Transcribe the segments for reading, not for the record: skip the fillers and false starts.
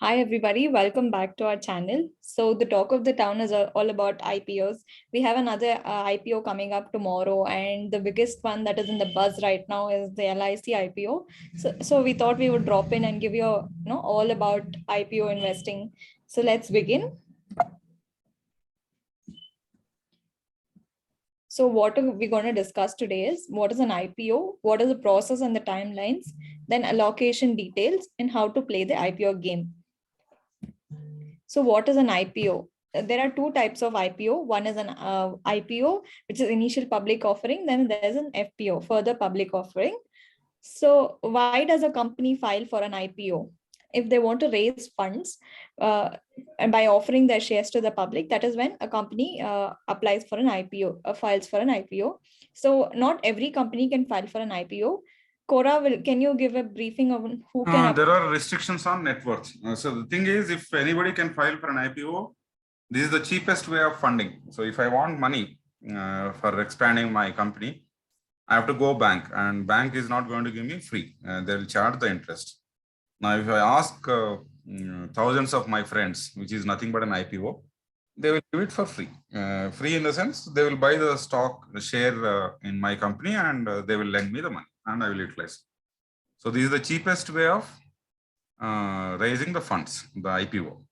Hi everybody, welcome back to our channel. So the talk of the town is all about IPOs. We have another IPO coming up tomorrow, and the biggest one that is in the buzz right now is the LIC IPO. So we thought we would drop in and give you, all about IPO investing. So let's begin. So what are we going to discuss today is what is an IPO, what is the process and the timelines, then allocation details, and how to play the IPO game. So what is an IPO? There are two types of IPO. One is an IPO, which is initial public offering. Then there's an FPO, further public offering. So why does a company file for an IPO? If they want to raise funds and by offering their shares to the public, that is when a company applies for an IPO, files for an IPO. So not every company can file for an IPO. Cora, can you give a briefing on who can? There are restrictions on net worth. So the thing is, if anybody can file for an IPO, this is the cheapest way of funding. So if I want money for expanding my company, I have to go bank, and bank is not going to give me free. They'll charge the interest. Now, if I ask thousands of my friends, which is nothing but an IPO, they will give it for free. Free in the sense they will buy the stock, the share in my company, and they will lend me the money, and I will utilize. So this is the cheapest way of raising the funds, the IPO.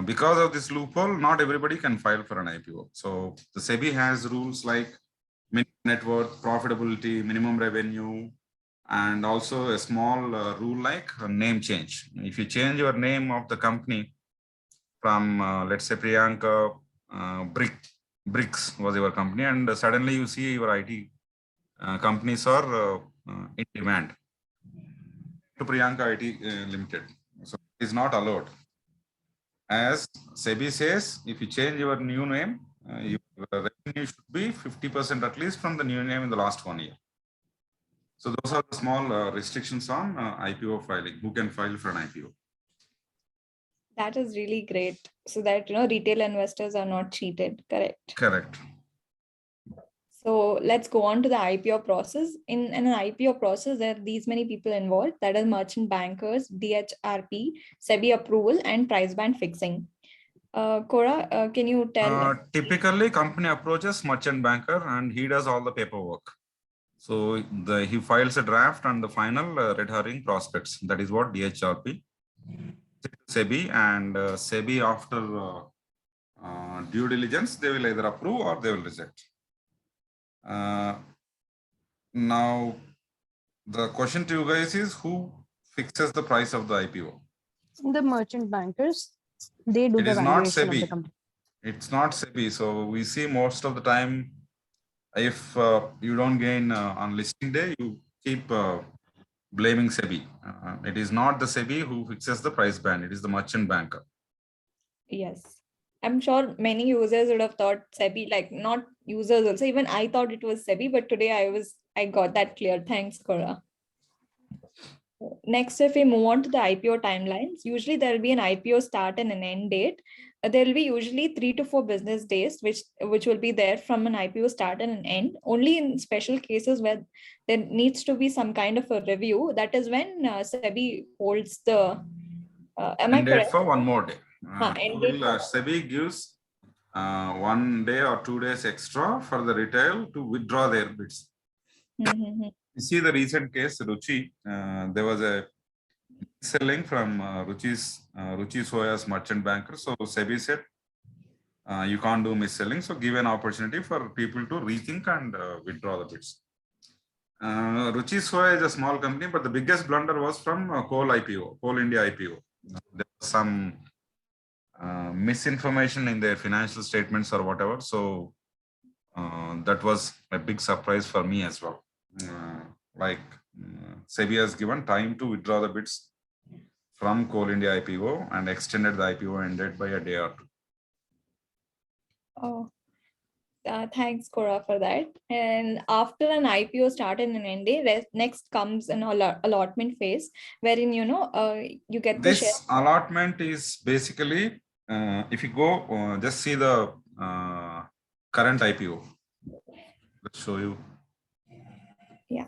Because of this loophole, not everybody can file for an IPO. So the SEBI has rules like minimum net worth, profitability, minimum revenue, and also a small rule like a name change. If you change your name of the company from, let's say, Priyanka Bricks was your company, and suddenly you see your IT companies are in demand to Priyanka IT Limited. So it is not allowed. As SEBI says, if you change your new name, your revenue should be 50% at least from the new name in the last 1 year. So those are the small restrictions on IPO filing, who can file for an IPO. That is really great. So that, retail investors are not cheated. Correct. Correct. So let's go on to the IPO process. In an IPO process, there are these many people involved. That is merchant bankers, DHRP, SEBI approval, and price band fixing. Cora, can you tell? Typically, company approaches merchant banker and he does all the paperwork. So he files a draft and the final red herring prospects. That is what DHRP, SEBI, and SEBI after due diligence, they will either approve or they will reject. Now, the question to you guys is, who fixes the price of the IPO? The merchant bankers, they do the valuation of the company. It's not SEBI. So we see most of the time, if you don't gain on listing day, you keep blaming SEBI. It is not the SEBI who fixes the price band. It is the merchant banker. Yes. I'm sure many users would have thought SEBI, like not users also. Even I thought it was SEBI, but today I got that clear. Thanks, Cora. Next, if we move on to the IPO timelines, usually there will be an IPO start and an end date. There will be usually 3 to 4 business days, which will be there from an IPO start and an end. Only in special cases where there needs to be some kind of a review, that is when SEBI holds the. Am I correct? For one more day. SEBI gives 1 day or 2 days extra for the retail to withdraw their bids. You see the recent case, Ruchi, there was a selling from Ruchi Soya's merchant banker. So SEBI said, you can't do mis-selling. So give an opportunity for people to rethink and withdraw the bids. Ruchi Soya is a small company, but the biggest blunder was from Coal India IPO. There was some misinformation in their financial statements or whatever. So that was a big surprise for me as well. SEBI has given time to withdraw the bids from Coal India IPO and extended the IPO end date by a day or two. Oh, thanks, Cora, for that. And after an IPO start and an end day, next comes an allotment phase, wherein you get the share. This allotment is basically, if you go, just see the current IPO. Let's show you. Yeah.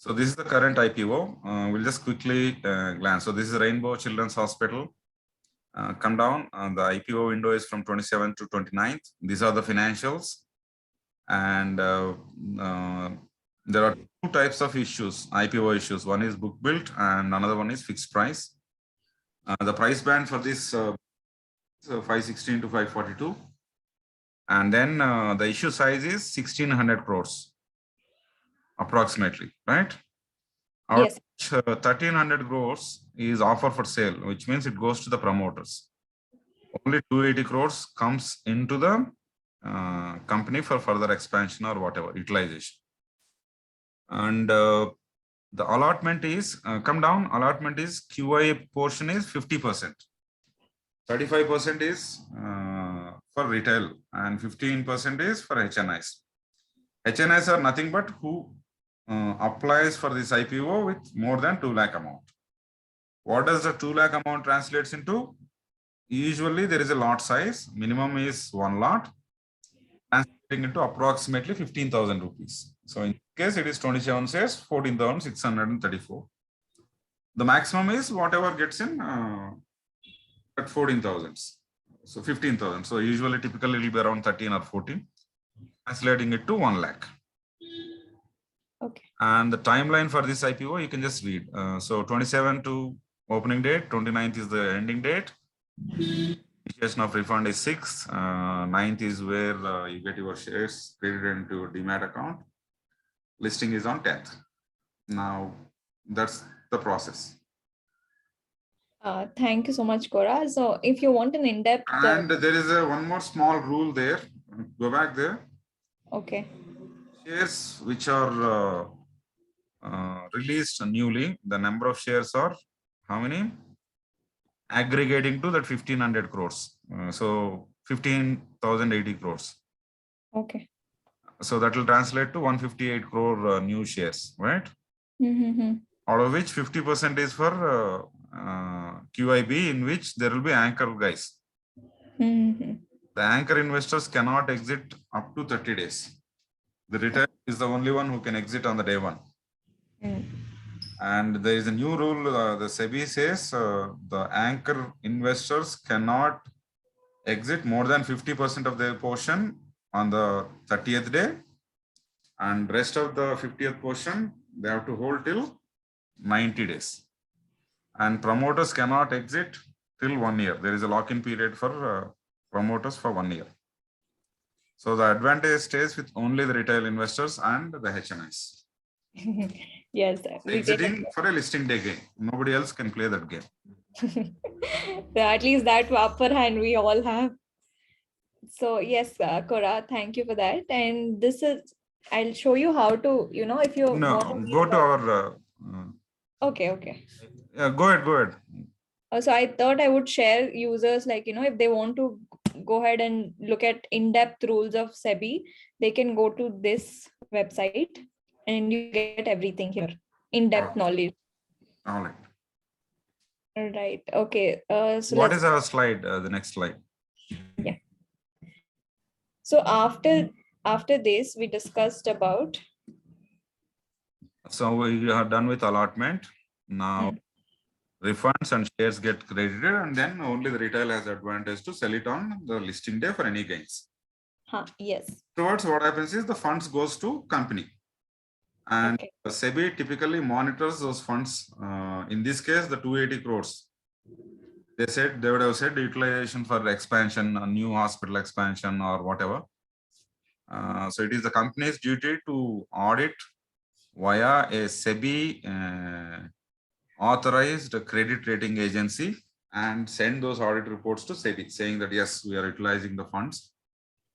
So this is the current IPO. We'll just quickly glance. So this is Rainbow Children's Hospital. Come down. The IPO window is from 27th to 29th. These are the financials. And there are two types of issues, IPO issues. One is book built and another one is fixed price. The price band for this 516 to 542. And then the issue size is 1600 crores approximately, right? Out Yes. of which, 1300 crores is offer for sale, which means it goes to the promoters. Only 280 crores comes into the company for further expansion or whatever utilization. And the allotment is come down. Allotment is QI portion is 50%. 35% is for retail and 15% is for HNIs. HNIs are nothing but who applies for this IPO with more than 2 lakh amount. What does the 2 lakh amount translates into? Usually there is a lot size, minimum is 1 lot, translating into approximately 15,000 rupees. So in case it is 27 shares, 14,634. The maximum is whatever gets in at 14,000. So 15,000. So usually typically it will be around 13 or 14, translating it to 1 lakh. Okay. And the timeline for this IPO, you can just read. So 27 to opening date, 29th is the ending date. Initiation of refund is 6th. 9th is where you get your shares credited into your demat account. Listing is on 10th. Now that's the process. Thank you so much, Cora. So if you want an in-depth... And there is one more small rule there. Go back there. Okay. Shares which are released newly, the number of shares are how many? Aggregating to that 1500 crores. So 15,080 crores. Okay. So that will translate to 158 crore new shares, right? Mm-hmm. Out of which 50% is for QIB, in which there will be anchor guys. Mm-hmm. The anchor investors cannot exit up to 30 days. The retail is the only one who can exit on the day one. Mm. And there is a new rule, the SEBI says the anchor investors cannot exit more than 50% of their portion on the 30th day, and rest of the 50th portion they have to hold till 90 days. And promoters cannot exit till 1 year. There is a lock-in period for promoters for 1 year. So the advantage stays with only the retail investors and the HNIs. Yes. Exiting for a listing day game. Nobody else can play that game. So at least that upper hand we all have. So yes, Cora, thank you for that. And this is, I'll show you how to, if you No, want to go to our. Okay. Yeah, go ahead. So I thought I would share users, like, if they want to go ahead and look at in-depth rules of SEBI, they can go to this website and you get everything here, in-depth knowledge. All right. All right. Okay. So What is our slide? The next slide. Yeah. So after this, we discussed about. So we are done with allotment. Now refunds and shares get credited, and then only the retail has advantage to sell it on the listing day for any gains. Yes. Towards what happens is the funds goes to company, and SEBI typically monitors those funds. In this case, the 280 crores. They would have said the utilization for expansion, a new hospital expansion or whatever. So it is the company's duty to audit via a SEBI authorized credit rating agency and send those audit reports to SEBI saying that yes, we are utilizing the funds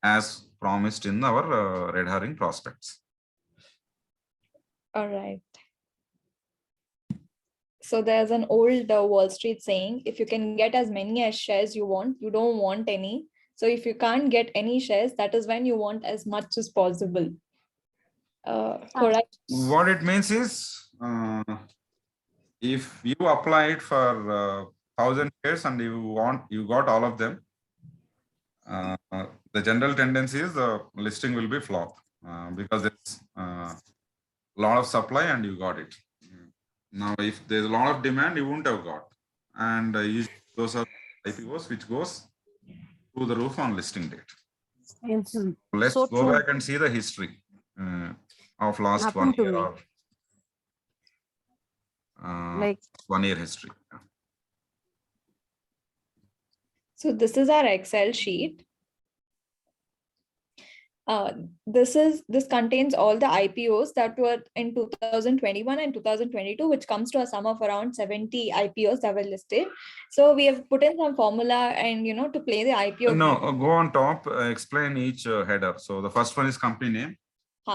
as promised in our red herring prospects. All right. So there's an old Wall Street saying, if you can get as many as shares you want, you don't want any. So if you can't get any shares, that is when you want as much as possible. Correct. What it means is, if you applied for 1,000 shares and you got all of them, the general tendency is the listing will be flop because it's A lot of supply and you got it. Now, if there's a lot of demand, you wouldn't have got. And usually those are IPOs which goes through the roof on listing date. It's Let's so go true. back and see the history of last Happened 1 to year me. or Like 1 year history. So this is our Excel sheet. This contains all the IPOs that were in 2021 and 2022, which comes to a sum of around 70 IPOs that were listed. So we have put in some formula and to play the IPO. No, go on top, explain each header. So the first one is company name.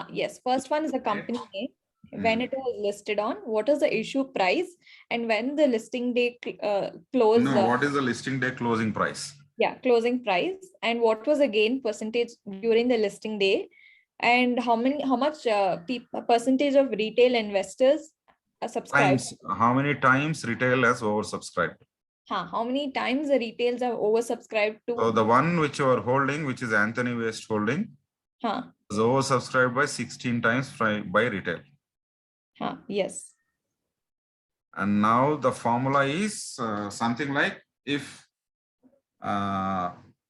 Yes, first one is the company name, when it was listed on, what is the issue price, and when the listing day closed. No, what is the listing day closing price? Yeah, closing price, and what was the gain percentage during the listing day, and how much percentage of retail investors are subscribed. How many times retail has oversubscribed? How many times the retails are oversubscribed to? So the one which you are holding, which is Anthony West holding, is oversubscribed by 16 times by retail. Yes. And now the formula is something like if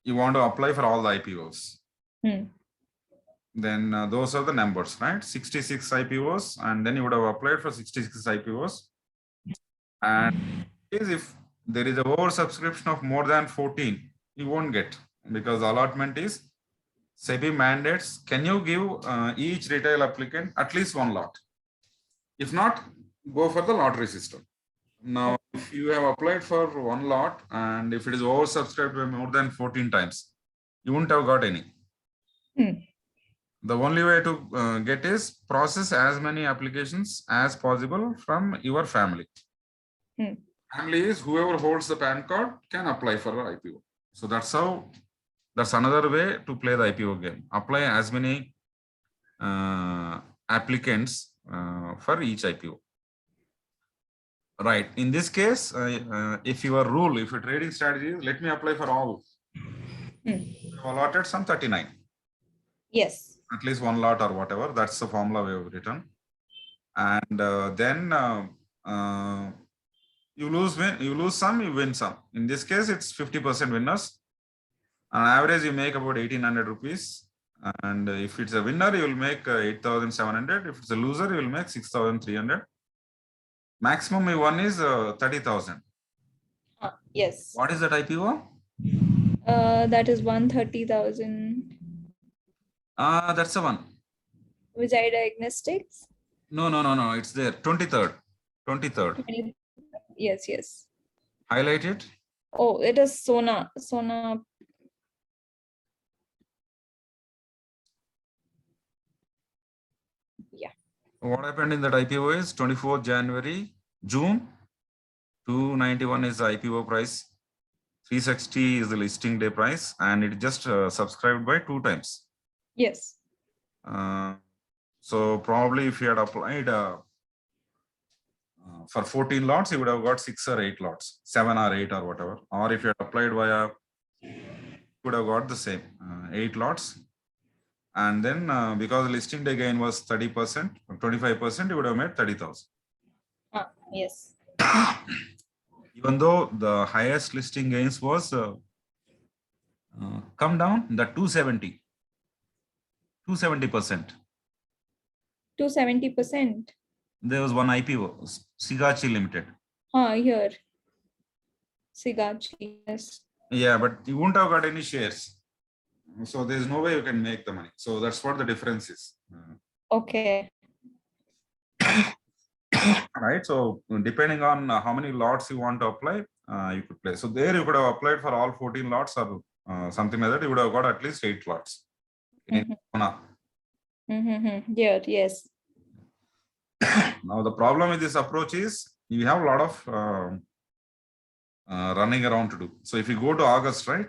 you want to apply for all the IPOs, then those are the numbers, right? 66 IPOs, and then you would have applied for 66 IPOs. And if there is a oversubscription of more than 14, you won't get, because the allotment is SEBI mandates. Can you give each retail applicant at least one lot? If not, go for the lottery system. Now, if you have applied for one lot and if it is oversubscribed by more than 14 times, you wouldn't have got any. The only way to get is process as many applications as possible from your family. Family is whoever holds the PAN card can apply for the IPO. So that's another way to play the IPO game. Apply as many applicants for each IPO. Right. In this case, if your trading strategy is, let me apply for all, you have allotted some 39. Yes. At least one lot or whatever. That's the formula we have written. And then you lose some, you win some. In this case, it's 50% winners. On average, you make about 1,800 rupees. And if it's a winner, you will make 8,700. If it's a loser, you will make 6,300. Maximum you won is 30,000. Yes. What is that IPO? That is 130,000. That's the one. Vijay Diagnostics? No. It's there. 23rd. 23rd. Yes. Highlight it. Oh, it is Sona. Yeah. What happened in that IPO is 24th January, June, 291 is the IPO price, 360 is the listing day price, and it just subscribed by 2 times. Yes. So probably if you had applied for 14 lots, you would have got 6 or 8 lots, 7 or 8 or whatever. Or if you had applied via, you would have got the same 8 lots. And then because the listing day gain was 30%, 25%, you would have made 30,000. Yes. Even though the highest listing gains was come down, the 270%. 270%. There was one IPO, Sigachi Limited. Here. Sigachi, yes. Yeah, but you won't have got any shares. So there's no way you can make the money. So that's what the difference is. Okay. Right. So depending on how many lots you want to apply, you could play. So there you could have applied for all 14 lots or something like that. You would have got at least 8 lots. Yeah, yes. Now the problem with this approach is you have a lot of running around to do. So if you go to August, right?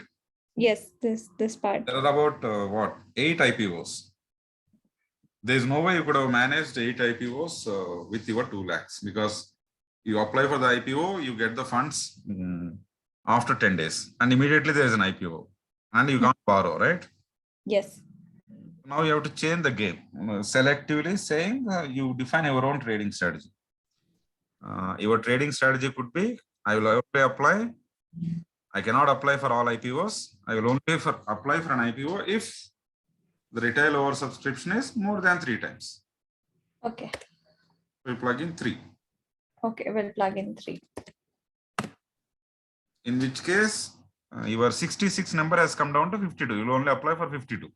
Yes, this part. There are about 8 IPOs. There's no way you could have managed 8 IPOs with your 2 lakhs, because you apply for the IPO, you get the funds after 10 days, and immediately there is an IPO, and you can't borrow, right? Yes. Now you have to change the game. Selectively saying you define your own trading strategy. Your trading strategy could be, I will only apply. I cannot apply for all IPOs. I will only apply for an IPO if the retail oversubscription is more than 3 times. Okay. We plug in 3. Okay, we'll plug in 3. In which case, your 66 number has come down to 52. You will only apply for 52.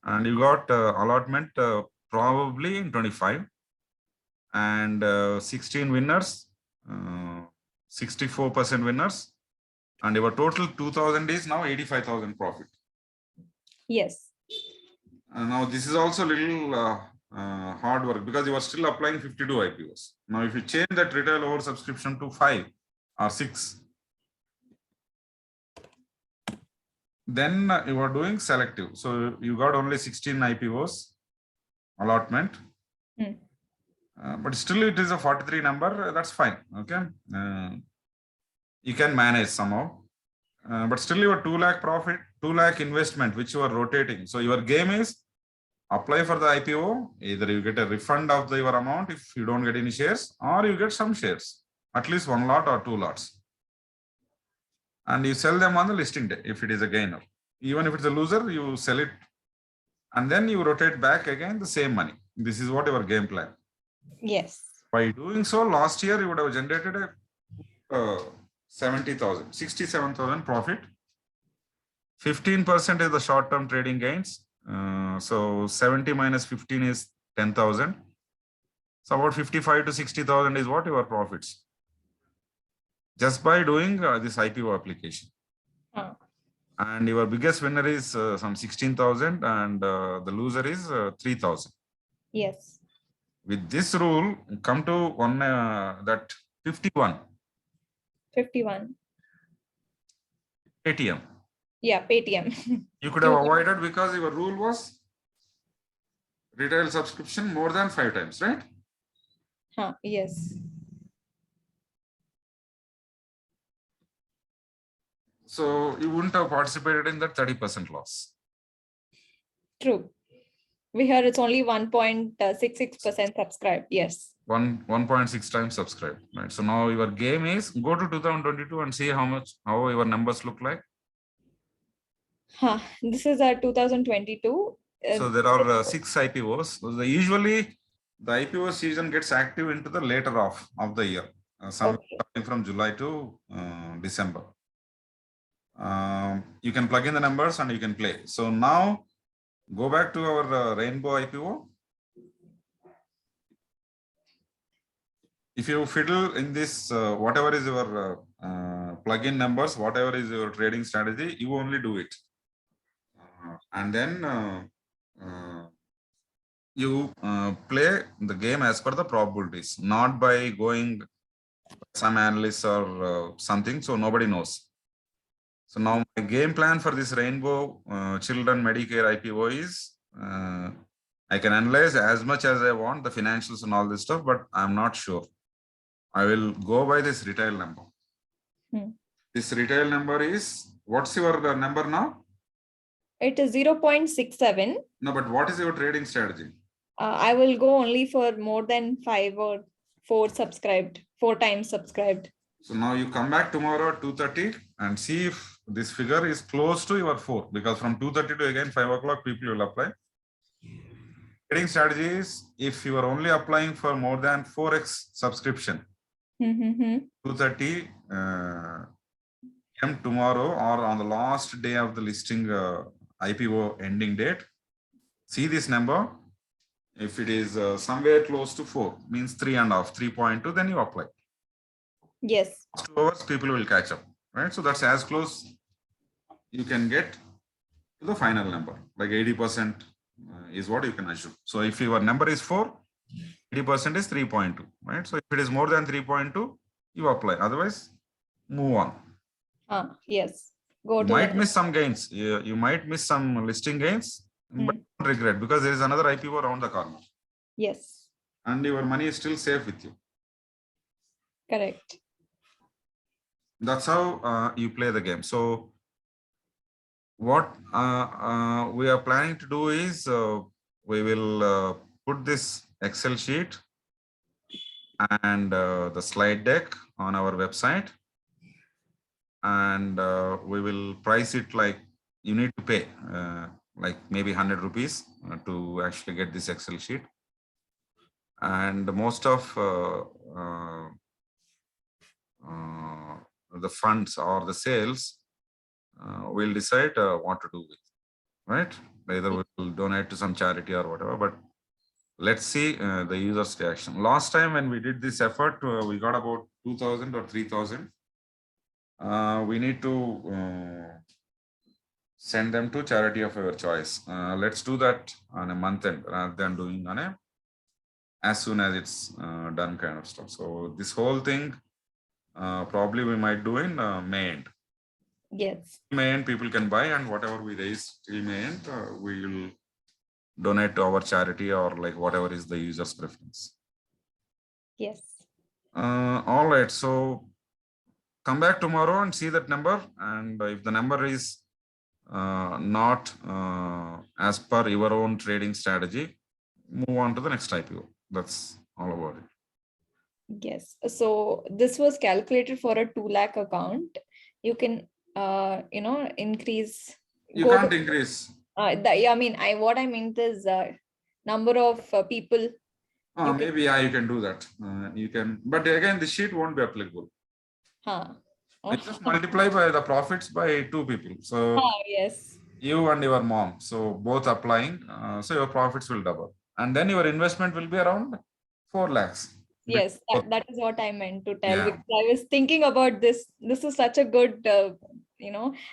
And you got allotment probably in 25. And 16 winners, 64% winners. And your total 2000 is now 85,000 profit. Yes. Now this is also a little hard work because you are still applying 52 IPOs. Now if you change that retail oversubscription to 5 or 6, then you are doing selective. So you got only 16 IPOs allotment. But still it is a 43 number. That's fine. Okay. You can manage somehow. But still your 2 lakh profit, 2 lakh investment, which you are rotating. So your game is apply for the IPO. Either you get a refund of your amount if you don't get any shares, or you get some shares, at least 1 lot or 2 lots. And you sell them on the listing day if it is a gainer. Even if it's a loser, you sell it. And then you rotate back again the same money. This is what your game plan. Yes. By doing so, last year you would have generated a 70,000, 67,000 profit. 15% is the short-term trading gains. So 70 minus 15 is 10,000. So about 55 to 60,000 is what your profits. Just by doing this IPO application. And your biggest winner is some 16,000 and the loser is 3,000. Yes. With this rule, come to one that 51. 51. ATM. Yeah, Paytm. You could have avoided because your rule was retail subscription more than 5 times, right? Yes. So you wouldn't have participated in that 30% loss. True. We heard it's only 1.66% subscribed. Yes. 1.6 times subscribed, right? So now your game is go to 2022 and see how your numbers look like. This is 2022. So there are 6 IPOs. So usually the IPO season gets active into the later half of the year, somewhere from July to December. You can plug in the numbers and you can play. So now go back to our rainbow IPO. If you fiddle in this, whatever is your plug-in numbers, whatever is your trading strategy, you only do it. And then you play the game as per the probabilities, not by going some analysts or something, so nobody knows. So now my game plan for this rainbow children Medicare IPO is I can analyze as much as I want the financials and all this stuff, but I'm not sure. I will go by this retail number. This retail number is, what's your number now? It is 0.67. No, but what is your trading strategy? I will go only for more than 5 or 4 subscribed, 4 times subscribed. So now you come back tomorrow at 2:30 and see if this figure is close to your 4, because from 2:30 to again 5 o'clock people will apply. Trading strategy is if you are only applying for more than 4x subscription, 2:30 p.m. tomorrow or on the last day of the listing IPO ending date, see this number. If it is somewhere close to 4, means 3.5, 3.2, then you apply. Yes. 2 hours, people will catch up, right? So that's as close you can get to the final number, like 80% is what you can assume. So if your number is 4, 80% is 3.2, right? So if it is more than 3.2, you apply. Otherwise, move on. Yes. Go you might miss some gains. You might miss some listing gains, but don't regret because there is another IPO around the corner. Yes. And your money is still safe with you. Correct. That's how you play the game. So what we are planning to do is we will put this Excel sheet and the slide deck on our website, and we will price it like you need to pay like maybe 100 rupees to actually get this Excel sheet. And most of the funds or the sales we'll decide what to do with, right? Either we'll donate to some charity or whatever, but let's see the user's reaction. Last time when we did this effort, we got about 2,000 or 3,000. We need to send them to charity of your choice. Let's do that on a month end rather than doing on a as soon as it's done kind of stuff. So this whole thing probably we might do in May end. Yes. May end people can buy, and whatever we raise till May end, we will donate to our charity or like whatever is the user's preference. Yes. All right. So come back tomorrow and see that number. And if the number is not as per your own trading strategy, move on to the next IPO. That's all about it. Yes. So this was calculated for a 2 lakh account. You can, increase. You can't increase. I mean, what I meant is number of people. Maybe you can do that. You can, but again, the sheet won't be applicable. You just multiply by the profits by 2 people. So yes, you and your mom, so both applying, so your profits will double, and then your investment will be around 4 lakhs. Yes, that is what I meant to tell. Yeah. Because I was thinking about this. This is such a good,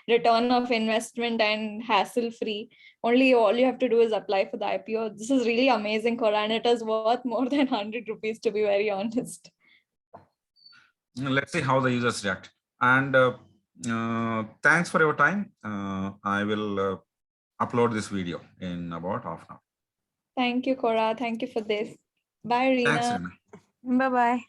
return of investment and hassle-free. Only all you have to do is apply for the IPO. This is really amazing, Cora, and it is worth more than 100 rupees, to be very honest. Let's see how the users react. And thanks for your time. I will upload this video in about half an hour. Thank you, Cora. Thank you for this. Bye, Reena. Thanks, Reena. Bye-bye.